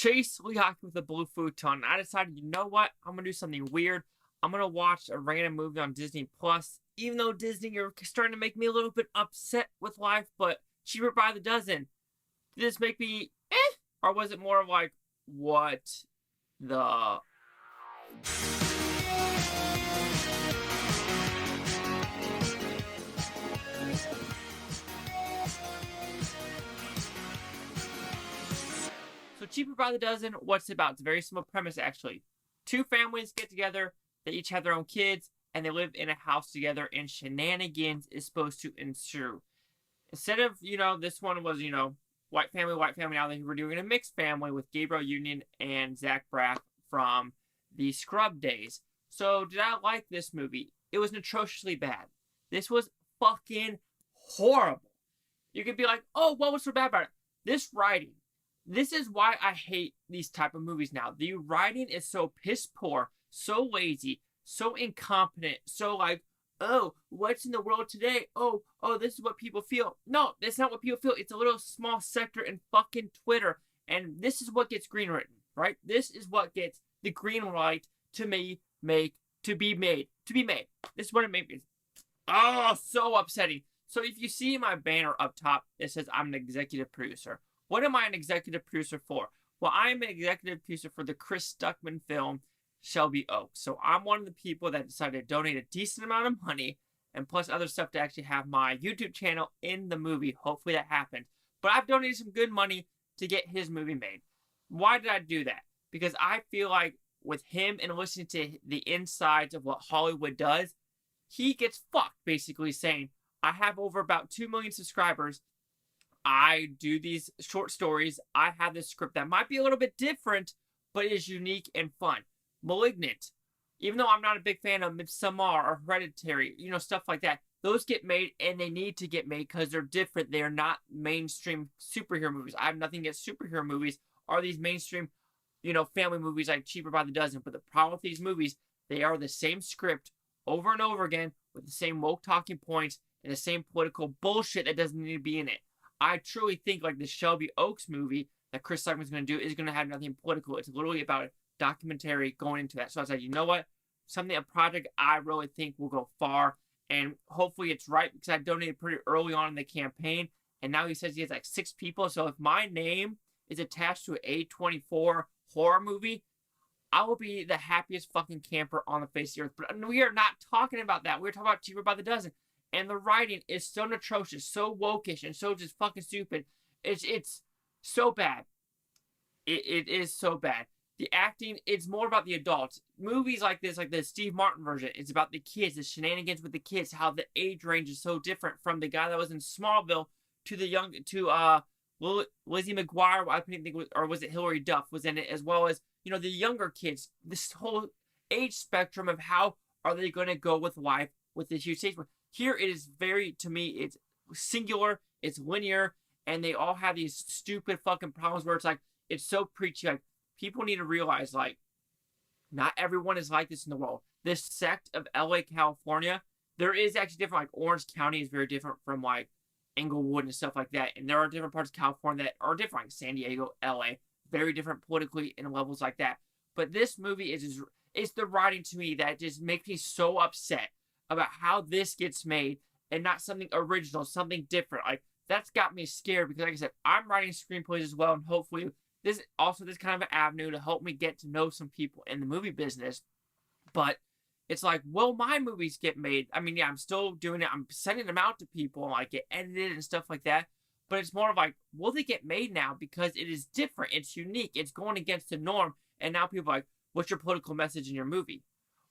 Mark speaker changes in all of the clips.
Speaker 1: Chase Lehocky with a blue futon. I decided, you know what? I'm going to do something weird. I'm going to watch a random movie on Disney Plus. Even though Disney, you're starting to make me a little bit upset with life, but cheaper by the dozen. Did this make me or was it more of like, what the... So cheaper by the dozen, what's it about? It's a very simple premise, actually. Two families get together, they each have their own kids, and they live in a house together, and shenanigans is supposed to ensue. Instead of, this one was, white family, now they were doing a mixed family with Gabrielle Union and Zach Braff from the Scrub days. So did I like this movie? It was atrociously bad. This was fucking horrible. You could be like, oh, what was so bad about it? This writing. This is why I hate these type of movies now. The writing is so piss poor, so lazy, so incompetent, so like, oh, what's in the world today? Oh, this is what people feel. No, that's not what people feel. It's a little small sector in fucking Twitter. And this is what gets green written, right? This is what gets the green light to be made. This is what it made me. Oh, so upsetting. So if you see my banner up top, it says I'm an executive producer. What am I an executive producer for? Well, I'm an executive producer for the Chris Stuckman film, Shelby Oaks. So I'm one of the people that decided to donate a decent amount of money and plus other stuff to actually have my YouTube channel in the movie. Hopefully that happens. But I've donated some good money to get his movie made. Why did I do that? Because I feel like with him and listening to the insides of what Hollywood does, he gets fucked basically saying, I have over about 2 million subscribers. I do these short stories. I have this script that might be a little bit different, but is unique and fun. Malignant. Even though I'm not a big fan of Midsommar or Hereditary, stuff like that, those get made and they need to get made because they're different. They are not mainstream superhero movies. I have nothing against superhero movies or these mainstream, family movies like Cheaper by the Dozen. But the problem with these movies, they are the same script over and over again with the same woke talking points and the same political bullshit that doesn't need to be in it. I truly think like the Shelby Oaks movie that Chris Stuckman's going to do is going to have nothing political. It's literally about a documentary going into that. So I was like, you know what? A project I really think will go far. And hopefully it's right because I donated pretty early on in the campaign. And now he says he has like 6 people. So if my name is attached to an A24 horror movie, I will be the happiest fucking camper on the face of the earth. But we are not talking about that. We're talking about Cheaper by the Dozen. And the writing is so atrocious, so wokish, and so just fucking stupid. It's so bad. It is so bad. The acting, it's more about the adults. Movies like this, like the Steve Martin version, it's about the kids, the shenanigans with the kids, how the age range is so different from the guy that was in Smallville to Lizzie McGuire, I think it was, or was it Hilary Duff was in it, as well as, the younger kids. This whole age spectrum of how are they going to go with life with this huge stage. Here it is to me, it's singular, it's linear, and they all have these stupid fucking problems where it's like, it's so preachy. Like, people need to realize, like, not everyone is like this in the world. This sect of LA, California, there is actually different. Like, Orange County is very different from, like, Inglewood and stuff like that. And there are different parts of California that are different, like San Diego, LA, very different politically in levels like that. But this movie it's the writing to me that just makes me so upset about how this gets made and not something original, something different. Like, that's got me scared because, like I said, I'm writing screenplays as well, and hopefully this kind of an avenue to help me get to know some people in the movie business. But it's like, will my movies get made? I mean, yeah, I'm still doing it. I'm sending them out to people and like get edited and stuff like that. But it's more of like, will they get made now? Because it is different. It's unique. It's going against the norm. And now people are like, what's your political message in your movie?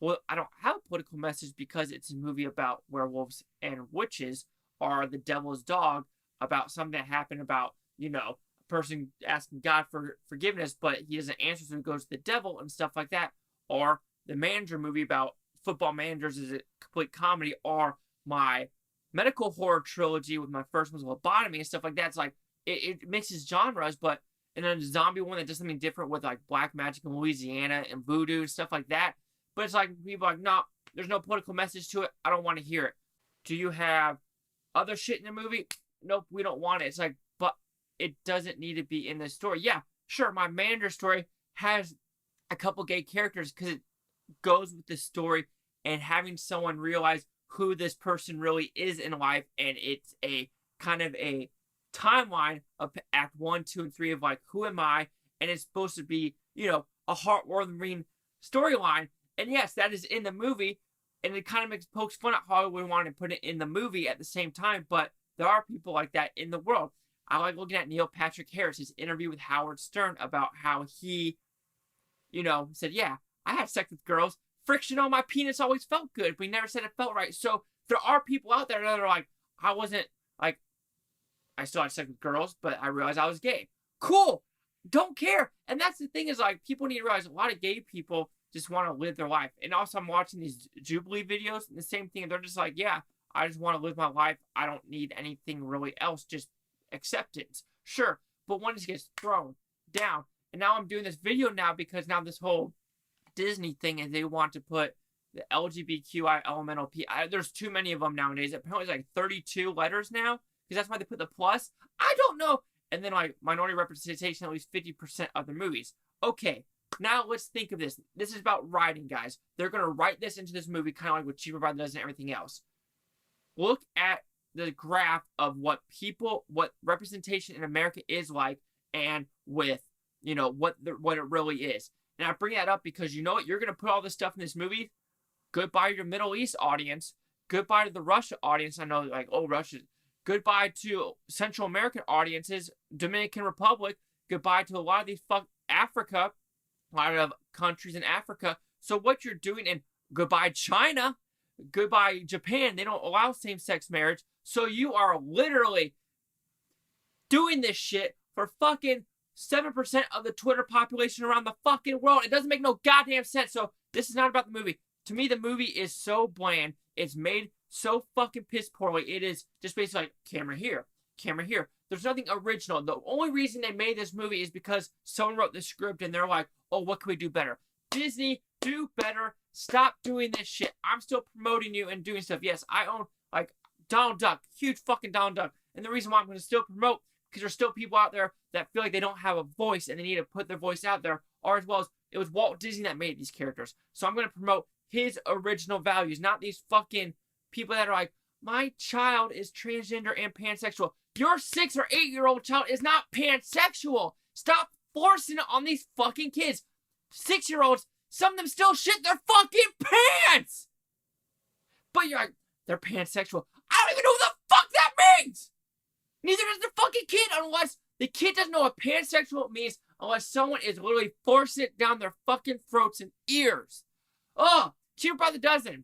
Speaker 1: Well, I don't have a political message because it's a movie about werewolves and witches or the devil's dog, about something that happened about, a person asking God for forgiveness, but he doesn't answer, so he goes to the devil and stuff like that. Or the Manager movie about football managers is a complete comedy, or my medical horror trilogy with my first one's lobotomy and stuff like that. It's like, it mixes genres, but and then a zombie one that does something different with like black magic in Louisiana and voodoo and stuff like that. But it's like, people are like, no, there's no political message to it. I don't want to hear it. Do you have other shit in the movie? Nope, we don't want it. It's like, but it doesn't need to be in the story. Yeah, Sure, my manager story has a couple gay characters because it goes with the story and having someone realize who this person really is in life, and it's a kind of a timeline of act 1, 2, and 3 of like, who am I? And it's supposed to be, a heartwarming storyline. And yes, that is in the movie, and it kind of pokes fun at Hollywood wanting to put it in the movie at the same time, but there are people like that in the world. I like looking at Neil Patrick Harris, his interview with Howard Stern about how he, said, yeah, I had sex with girls. Friction on my penis always felt good, but he never said it felt right. So there are people out there that are like, I wasn't, like, I still had sex with girls, but I realized I was gay. Cool. Don't care. And that's the thing is, like, people need to realize a lot of gay people just want to live their life. And also I'm watching these Jubilee videos, and the same thing. They're just like, yeah, I just want to live my life. I don't need anything really else, just acceptance. Sure. But one just gets thrown down. And now I'm doing this video now because now this whole Disney thing is they want to put the LGBTQI elemental P. There's too many of them nowadays. Apparently it's like 32 letters now because that's why they put the plus. I don't know. And then like minority representation at least 50% of the movies. Okay, now let's think of this. This is about writing, guys. They're going to write this into this movie kind of like what Cheaper by the Dozen and everything else. Look at the graph of what representation in America is like and with, what it really is. And I bring that up because you know what? You're going to put all this stuff in this movie. Goodbye to your Middle East audience. Goodbye to the Russia audience. I know, like, oh, Russia. Goodbye to Central American audiences. Dominican Republic. Goodbye to a lot of these Africa. A lot of countries in Africa. So what you're doing, and goodbye China. Goodbye Japan. They don't allow same-sex marriage. So you are literally doing this shit for fucking 7% of the Twitter population around the fucking world. It doesn't make no goddamn sense. So this is not about the movie. To me, the movie is so bland. It's made so fucking piss poorly. It is just basically like, camera here, camera here. There's nothing original. The only reason they made this movie is because someone wrote the script and they're like, oh, what can we do better? Disney, do better. Stop doing this shit. I'm still promoting you and doing stuff. Yes, I own, like, Donald Duck. Huge fucking Donald Duck. And the reason why I'm going to still promote, because there's still people out there that feel like they don't have a voice and they need to put their voice out there, or as well as it was Walt Disney that made these characters. So I'm going to promote his original values, not these fucking people that are like, my child is transgender and pansexual. Your 6 or 8-year-old child is not pansexual. Stop forcing it on these fucking kids. 6-year-olds, some of them still shit their fucking pants. But you're like, they're pansexual. I don't even know what the fuck that means. Neither does the fucking kid, unless the kid doesn't know what pansexual means, unless someone is literally forcing it down their fucking throats and ears. Oh, Cheaper by the Dozen.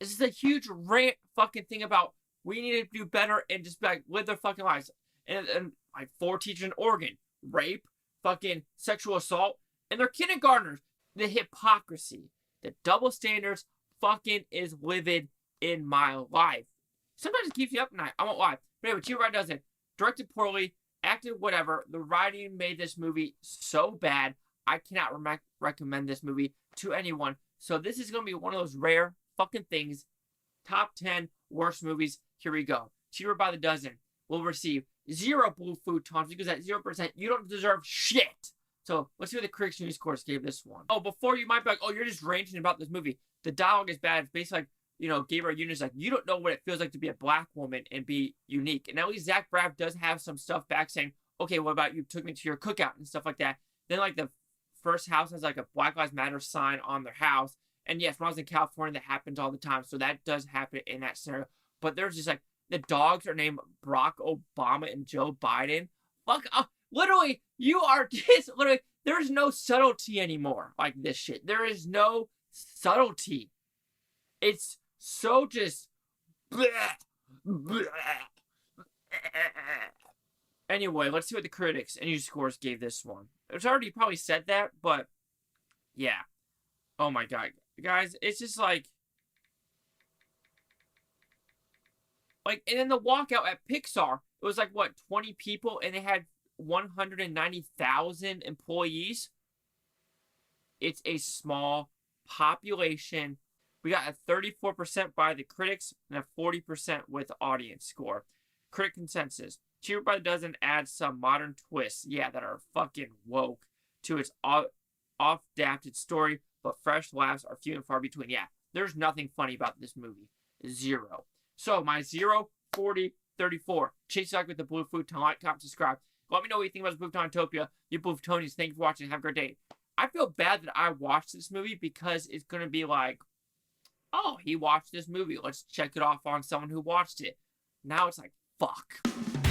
Speaker 1: This is a huge rant fucking thing about we need to do better and just like live their fucking lives. And like 4 teachers in Oregon, rape, fucking sexual assault, and they're kindergartners. The hypocrisy, the double standards fucking is livid in my life. Sometimes it keeps you up at night. I won't lie. But anyway, Cheaper by the Dozen. Directed poorly, acted whatever. The writing made this movie so bad. I cannot recommend this movie to anyone. So this is going to be one of those rare fucking things. Top 10 worst movies. Here we go. Cheaper by the Dozen will receive 0 blue futons because at 0%, you don't deserve shit. So let's see what the critics' news scores gave this one. Oh, before you might be like, oh, you're just ranting about this movie. The dialogue is bad. It's basically like, Gabrielle Union's like, you don't know what it feels like to be a black woman and be unique. And at least Zach Braff does have some stuff back saying, okay, what about you took me to your cookout and stuff like that. Then like the first house has like a Black Lives Matter sign on their house. And yes, when I was in California, that happens all the time. So that does happen in that scenario. But there's just like, the dogs are named Barack Obama and Joe Biden. Fuck, literally, you are just, literally, there's no subtlety anymore like this shit. There is no subtlety. It's so just, bleh, bleh. Anyway, let's see what the critics and news scores gave this one. It's already probably said that, but yeah. Oh my god. Guys, it's just like, and then the walkout at Pixar, it was like, what, 20 people, and they had 190,000 employees? It's a small population. We got a 34% by the critics and a 40% with the audience score. Critic consensus. Cheaper by the Dozen adds some modern twists, yeah, that are fucking woke to its off-adapted story, but fresh laughs are few and far between. Yeah, there's nothing funny about this movie. Zero. So, my 0, 40, 34. Chase you with the Blue Futon. Like, comment, subscribe. Let me know what you think about Bluetonians. You Bluetonians, thank you for watching. Have a great day. I feel bad that I watched this movie because it's going to be like, oh, he watched this movie. Let's check it off on someone who watched it. Now it's like, fuck.